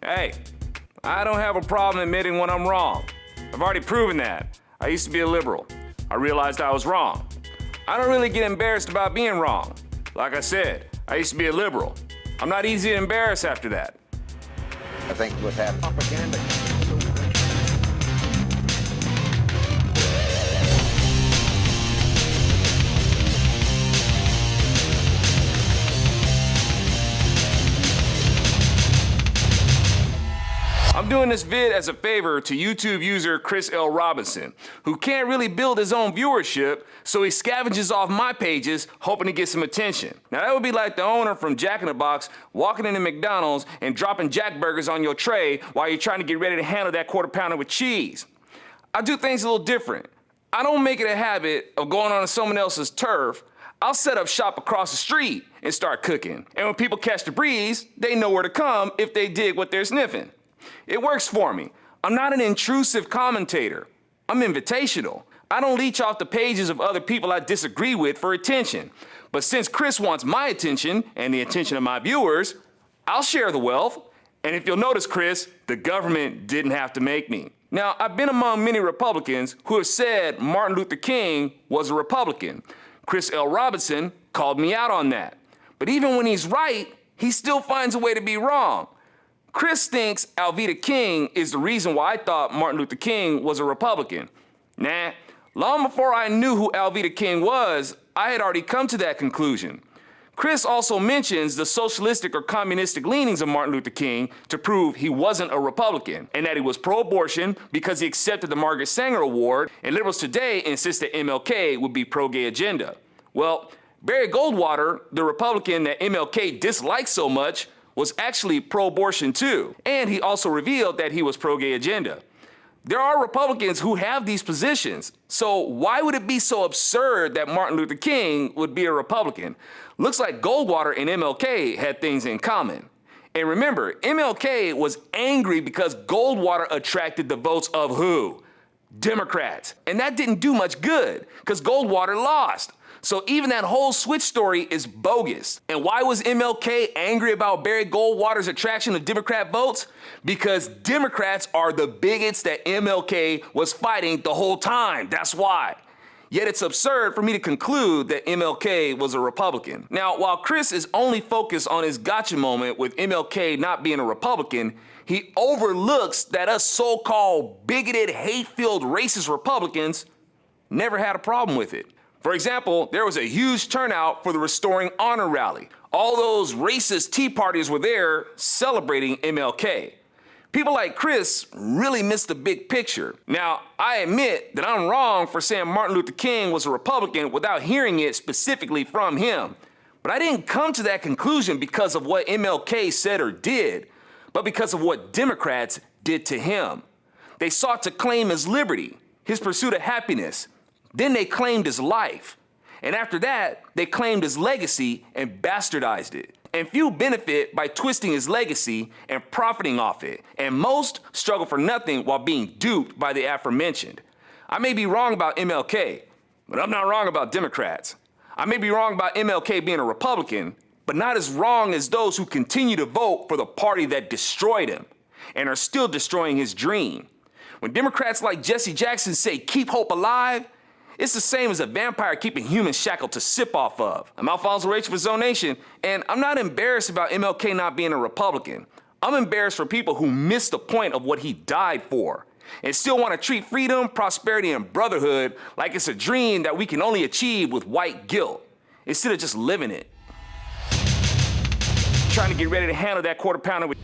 Hey, I don't have a problem admitting when I'm wrong. I've already proven that. I used to be a liberal. I realized I was wrong. I don't really get embarrassed about being wrong. Like I said, I used to be a liberal. I'm not easy to embarrass after that. I think with that propaganda. I'm doing this vid as a favor to YouTube user Chris L. Robinson, who can't really build his own viewership, so he scavenges off my pages hoping to get some attention. Now that would be like the owner from Jack in the Box walking into McDonald's and dropping Jack Burgers on your tray while you're trying to get ready to handle that quarter pounder with cheese. I do things a little different. I don't make it a habit of going on someone else's turf. I'll set up shop across the street and start cooking. And when people catch the breeze, they know where to come if they dig what they're sniffing. It works for me. I'm not an intrusive commentator. I'm invitational. I don't leech off the pages of other people I disagree with for attention. But since Chris wants my attention and the attention of my viewers, I'll share the wealth. And if you'll notice, Chris, the government didn't have to make me. Now, I've been among many Republicans who have said Martin Luther King was a Republican. Chris L. Robinson called me out on that. But even when he's right, he still finds a way to be wrong. Chris thinks Alveda King is the reason why I thought Martin Luther King was a Republican. Nah, long before I knew who Alveda King was, I had already come to that conclusion. Chris also mentions the socialistic or communistic leanings of Martin Luther King to prove he wasn't a Republican, and that he was pro-abortion because he accepted the Margaret Sanger Award, and liberals today insist that MLK would be pro-gay agenda. Well, Barry Goldwater, the Republican that MLK disliked so much, was actually pro-abortion too, and he also revealed that he was pro-gay agenda. There are Republicans who have these positions, so why would it be so absurd that Martin Luther King would be a Republican? Looks like Goldwater and MLK had things in common. And remember, MLK was angry because Goldwater attracted the votes of who? Democrats. And that didn't do much good, because Goldwater lost. So even that whole switch story is bogus. And why was MLK angry about Barry Goldwater's attraction of Democrat votes? Because Democrats are the bigots that MLK was fighting the whole time. That's why. Yet it's absurd for me to conclude that MLK was a Republican. Now, while Chris is only focused on his gotcha moment with MLK not being a Republican, he overlooks that us so-called bigoted, hate-filled, racist Republicans never had a problem with it. For example, there was a huge turnout for the Restoring Honor rally. All those racist Tea Partiers were there celebrating MLK. People like Chris really missed the big picture. Now, I admit that I'm wrong for saying Martin Luther King was a Republican without hearing it specifically from him. But I didn't come to that conclusion because of what MLK said or did, but because of what Democrats did to him. They sought to claim his liberty, his pursuit of happiness. Then they claimed his life. And after that, they claimed his legacy and bastardized it. And few benefit by twisting his legacy and profiting off it. And most struggle for nothing while being duped by the aforementioned. I may be wrong about MLK, but I'm not wrong about Democrats. I may be wrong about MLK being a Republican, but not as wrong as those who continue to vote for the party that destroyed him and are still destroying his dream. When Democrats like Jesse Jackson say, "Keep hope alive," it's the same as a vampire keeping humans shackled to sip off of. I'm Alfonso Rach for Zone Nation, and I'm not embarrassed about MLK not being a Republican. I'm embarrassed for people who missed the point of what he died for and still want to treat freedom, prosperity, and brotherhood like it's a dream that we can only achieve with white guilt, instead of just living it. Trying to get ready to handle that quarter pounder with